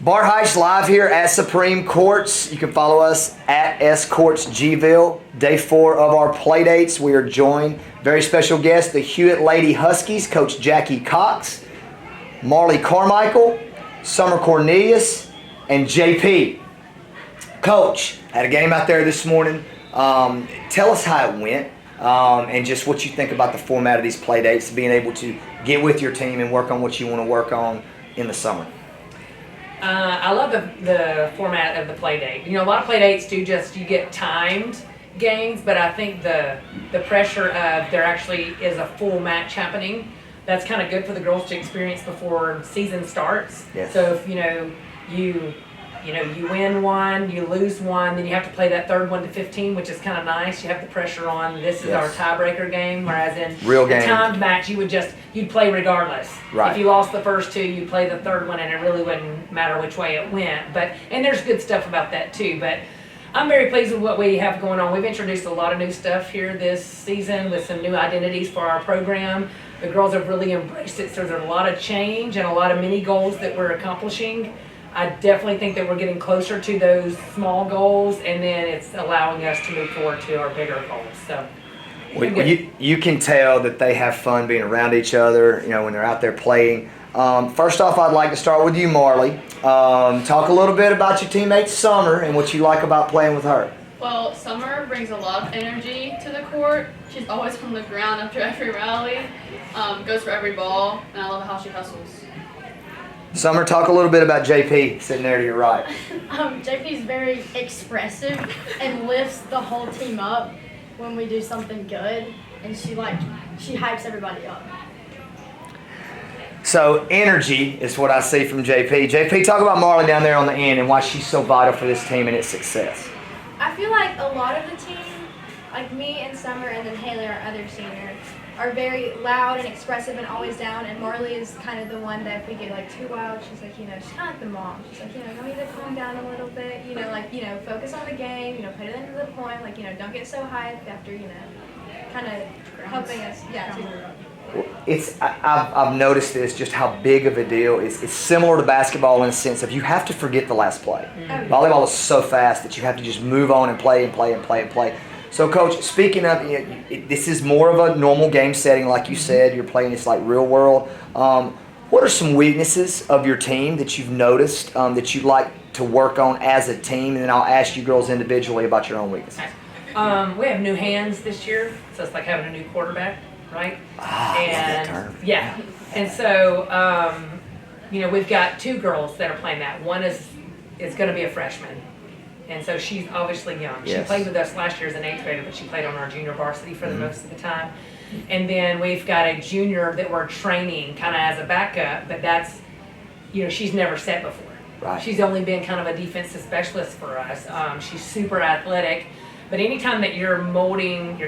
Bar Heights live here at Supreme Courts. You can follow us at S Courts Gville. Day 4 of our playdates. We are joined, very special guest, the Hewitt Lady Huskies, Coach Jackie Cox, Marley Carmichael, Summer Cornelius, and JP. Coach, had a game out there this morning. Tell us how it went and just what you think about the format of these playdates, being able to get with your team and work on what you want to work on in the summer. I love the format of the play date. You know, a lot of play dates do just, you get timed games, but I think the pressure of there actually is a full match happening, that's kind of good for the girls to experience before season starts. Yes. So if you win one, you lose one, then you have to play that third one to 15, which is kind of nice. You have the pressure on, this is our tiebreaker game, whereas in Real a game. timed match, you'd play regardless. Right. If you lost the first two, you'd play the third one, and it really wouldn't matter which way it went. And there's good stuff about that too. But I'm very pleased with what we have going on. We've introduced a lot of new stuff here this season with some new identities for our program. The girls have really embraced it, so there's a lot of change and a lot of mini goals that we're accomplishing. I definitely think that we're getting closer to those small goals, and then it's allowing us to move forward to our bigger goals. So you can tell that they have fun being around each other, you know, when they're out there playing. First off, I'd like to start with you, Marley. Talk a little bit about your teammate Summer and what you like about playing with her. Well, Summer brings a lot of energy to the court. She's always from the ground after every rally, goes for every ball, and I love how she hustles. Summer, talk a little bit about JP sitting there to your right. JP's very expressive and lifts the whole team up when we do something good, and she hypes everybody up. So energy is what I see from JP. JP, talk about Marley down there on the end and why she's so vital for this team and its success. I feel like a lot of the team, like me and Summer and then Haley, our other senior, are very loud and expressive and always down, and Marley is kind of the one that if we get like too wild, she's like, she's kind of like the mom. She's like, don't you just calm down a little bit, focus on the game, put it into the point, don't get so hyped after, kind of helping us, I've noticed this, just how big of a deal. It's similar to basketball in the sense of you have to forget the last play. Mm-hmm. Volleyball is so fast that you have to just move on and play and play and play and play. So, Coach, speaking of, this is more of a normal game setting, like you said. You're playing this like real world. What are some weaknesses of your team that you've noticed that you'd like to work on as a team? And then I'll ask you girls individually about your own weaknesses. we have new hands this year, so it's like having a new quarterback, right? That term. Yeah. And so, we've got two girls that are playing that. One is going to be a freshman. And so she's obviously young. Yes. She played with us last year as an 8th grader, but she played on our junior varsity for the most of the time. And then we've got a junior that we're training kind of as a backup, but that's, she's never set before. Right. She's only been kind of a defensive specialist for us. She's super athletic, but anytime that you're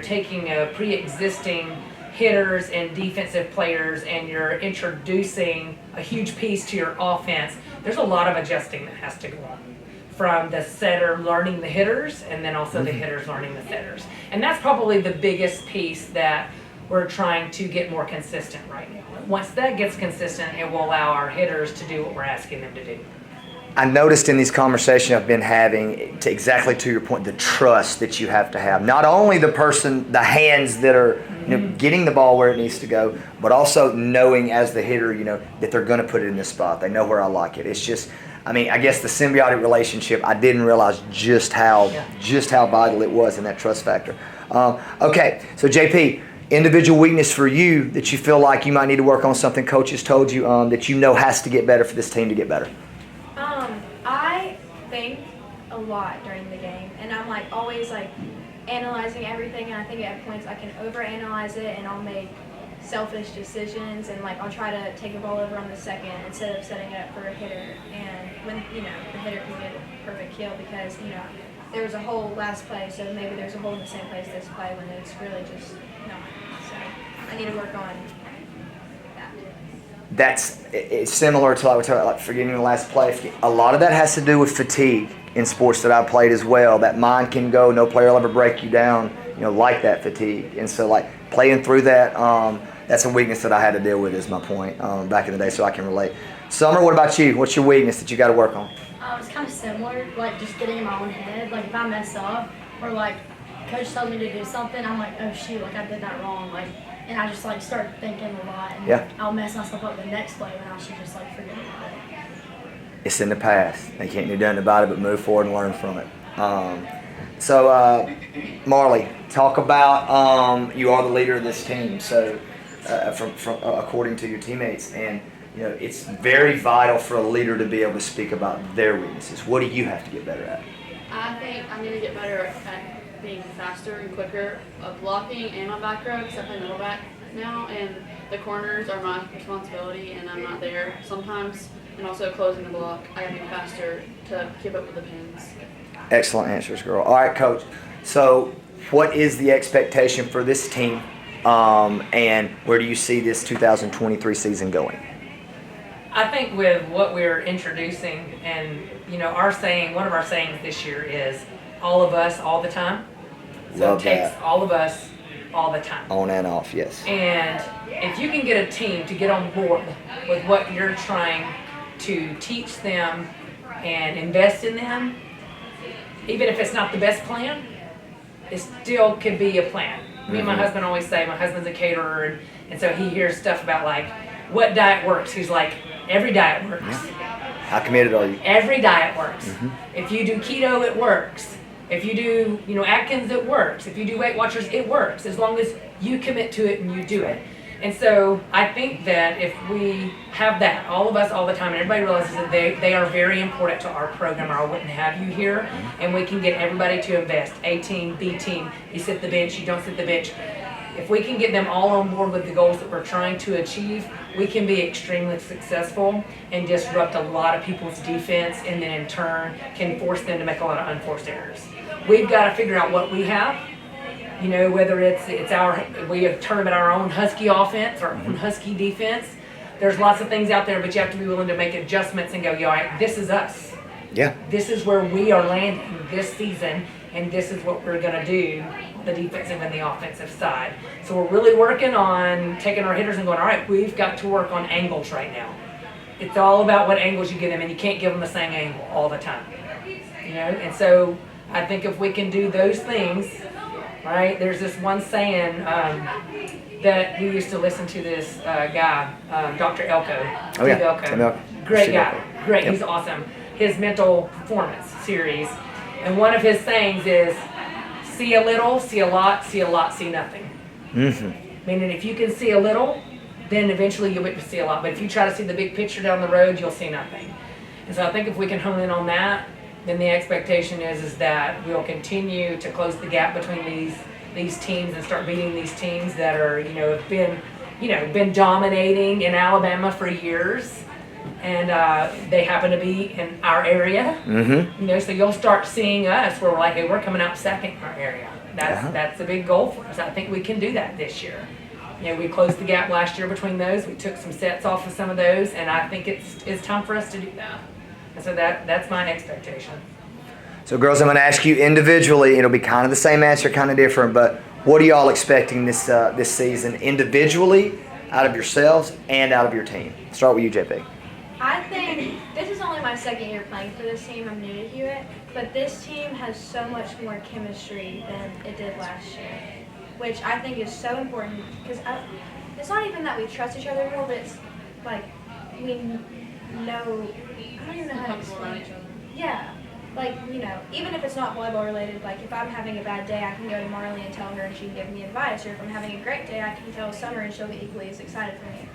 taking a pre-existing hitters and defensive players and you're introducing a huge piece to your offense, there's a lot of adjusting that has to go on. From the setter learning the hitters and then also the hitters learning the setters. And that's probably the biggest piece that we're trying to get more consistent right now. Once that gets consistent, it will allow our hitters to do what we're asking them to do. I noticed in these conversations I've been having, exactly to your point, the trust that you have to have. Not only the hands that are getting the ball where it needs to go, but also knowing as the hitter, that they're going to put it in this spot. They know where I like it. It's just, I guess the symbiotic relationship, I didn't realize just how vital it was in that trust factor. Okay, so JP, individual weakness for you that you feel like you might need to work on, something coach has told you that has to get better for this team to get better. I think a lot during the game, and I'm always analyzing everything, and I think at points I can overanalyze it and I'll make selfish decisions, and I'll try to take a ball over on the second instead of setting it up for a hitter, and when the hitter can get a perfect kill because there was a hole last play, so maybe there's a hole in the same place this play when it's really just not. So I need to work on that. It's similar to we talked about forgetting the last play. A lot of that has to do with fatigue in sports that I played as well. That mind can go, no player will ever break you down, like that fatigue. And so playing through that, that's a weakness that I had to deal with is my point back in the day, so I can relate. Summer, what about you? What's your weakness that you got to work on? It's kind of similar, like just getting in my own head. Like if I mess up or like coach tells me to do something, I'm like, oh shoot, like I did that wrong. Like, and I just like start thinking a lot, and Yeah. I'll mess myself up the next play when I should just like forget about it. It's in the past. They can't do nothing about it but move forward and learn from it. Marley, talk about you are the leader of this team. So, from according to your teammates, and you know it's very vital for a leader to be able to speak about their weaknesses. What do you have to get better at? I think I need to get better at being faster and quicker of blocking and my back row because I play middle back now, and the corners are my responsibility, and I'm not there sometimes. And also closing the block, I gotta be faster to keep up with the pins. Excellent answers, girl. All right, Coach. So, what is the expectation for this team, and where do you see this 2023 season going? I think with what we're introducing, and you know, one of our sayings this year is all of us, all the time. So Love it takes that. all of us, all the time. On and off, yes. And if you can get a team to get on board with what you're trying to teach them and invest in them, even if it's not the best plan, it still could be a plan. Me and my husband always say, my husband's a caterer, and so he hears stuff about like, what diet works? He's like, every diet works. How committed are you? Every diet works. If you do keto, it works. If you do, Atkins, it works. If you do Weight Watchers, it works, as long as you commit to it and you do it. And so I think that if we have that, all of us all the time, and everybody realizes that they are very important to our program, or I wouldn't have you here, and we can get everybody to invest. A team, B team, you sit the bench, you don't sit the bench. If we can get them all on board with the goals that we're trying to achieve, we can be extremely successful and disrupt a lot of people's defense, and then in turn can force them to make a lot of unforced errors. We've got to figure out what we have. Whether we have term it our own Husky offense or our own Husky defense. There's lots of things out there, but you have to be willing to make adjustments and go, all right, this is us. Yeah. This is where we are landing this season, and this is what we're going to do on the defensive and the offensive side. So we're really working on taking our hitters and going, all right, we've got to work on angles right now. It's all about what angles you give them, and you can't give them the same angle all the time. And so I think if we can do those things, right? There's this one saying that we used to listen to this guy, Dr. Elko. Oh, yeah. Steve Elko. Tim Elko. Great Steve guy. Elko. Great. Yep. He's awesome. His mental performance series. And one of his sayings is, see a little, see a lot, see nothing. Meaning if you can see a little, then eventually you'll be able to see a lot. But if you try to see the big picture down the road, you'll see nothing. And so I think if we can hone in on that, then the expectation is that we'll continue to close the gap between these teams and start beating these teams that are, have been dominating in Alabama for years, and they happen to be in our area. So you'll start seeing us where we're like, hey, we're coming out second in our area. That's a big goal for us. I think we can do that this year. We closed the gap last year between those. We took some sets off of some of those, and I think it's time for us to do that. And so that's my expectation. So, girls, I'm going to ask you individually. It'll be kind of the same answer, kind of different. But what are y'all expecting this season individually, out of yourselves and out of your team? Start with you, JP. I think this is only my second year playing for this team. I'm new to Hewitt, but this team has so much more chemistry than it did last year, which I think is so important because it's not even that we trust each other more, but it's like we know. I don't even know how to explain it. Yeah. Even if it's not volleyball related, like if I'm having a bad day, I can go to Marley and tell her and she can give me advice. Or if I'm having a great day, I can tell Summer and she'll be equally as excited for me.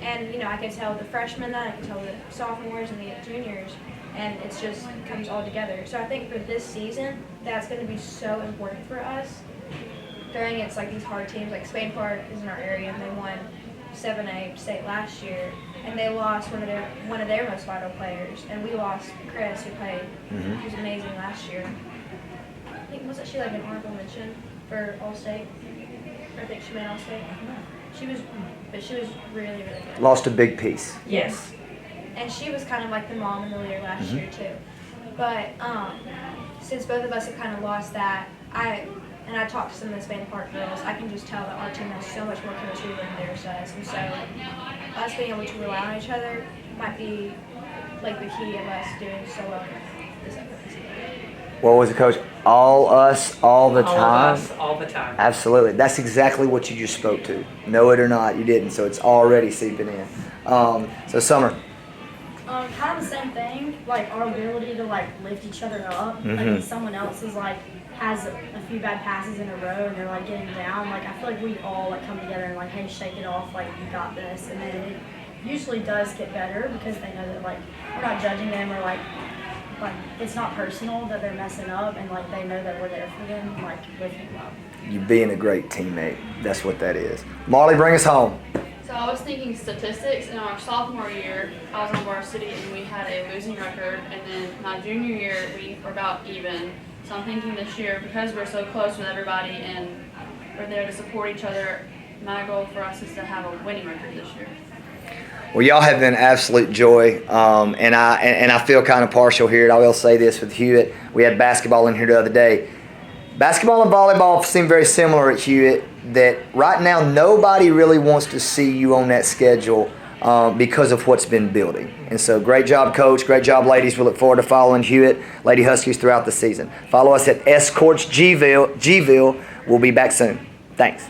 And, I can tell the freshmen that, I can tell the sophomores and the juniors, and it just comes all together. So I think for this season, that's going to be so important for us. During it's like these hard teams, like Spain Park is in our area and they won 7A state last year. And they lost one of their most vital players, and we lost Chris, who played. She was amazing last year. I think wasn't she like an honorable mention for All-State? I think she made All-State. She was really, really good. Lost a big piece. Yes. And she was kind of like the mom and the leader last year too. But since both of us have kind of lost that, I talked to some of the Spain Park girls, I can just tell that our team has so much more chemistry than theirs does. And so us being able to rely on each other might be like the key of us doing so well this upcoming season. What was it, Coach? All us, all the All time? of us, all the time. Absolutely. That's exactly what you just spoke to. Know it or not, you didn't. So it's already seeping in. So, Summer. Kind of the same thing, like our ability to like lift each other up. Like when someone else is like has a few bad passes in a row and they're like getting down, like I feel like we all like come together and like, hey, shake it off, like you got this. And then it usually does get better because they know that like we're not judging them or like it's not personal that they're messing up, and like they know that we're there for them, like lifting them up. You being a great teammate. That's what that is. Marley, bring us home. So I was thinking statistics. In our sophomore year, I was on varsity and we had a losing record. And then my junior year, we were about even. So I'm thinking this year, because we're so close with everybody and we're there to support each other, my goal for us is to have a winning record this year. Well, y'all have been absolute joy, and I feel kind of partial here. I will say this with Hewitt. We had basketball in here the other day. Basketball and volleyball seem very similar at Hewitt, that right now nobody really wants to see you on that schedule because of what's been building. And so great job, Coach. Great job, ladies. We look forward to following Hewitt Lady Huskies throughout the season. Follow us at Escorts Gville. We'll be back soon. Thanks.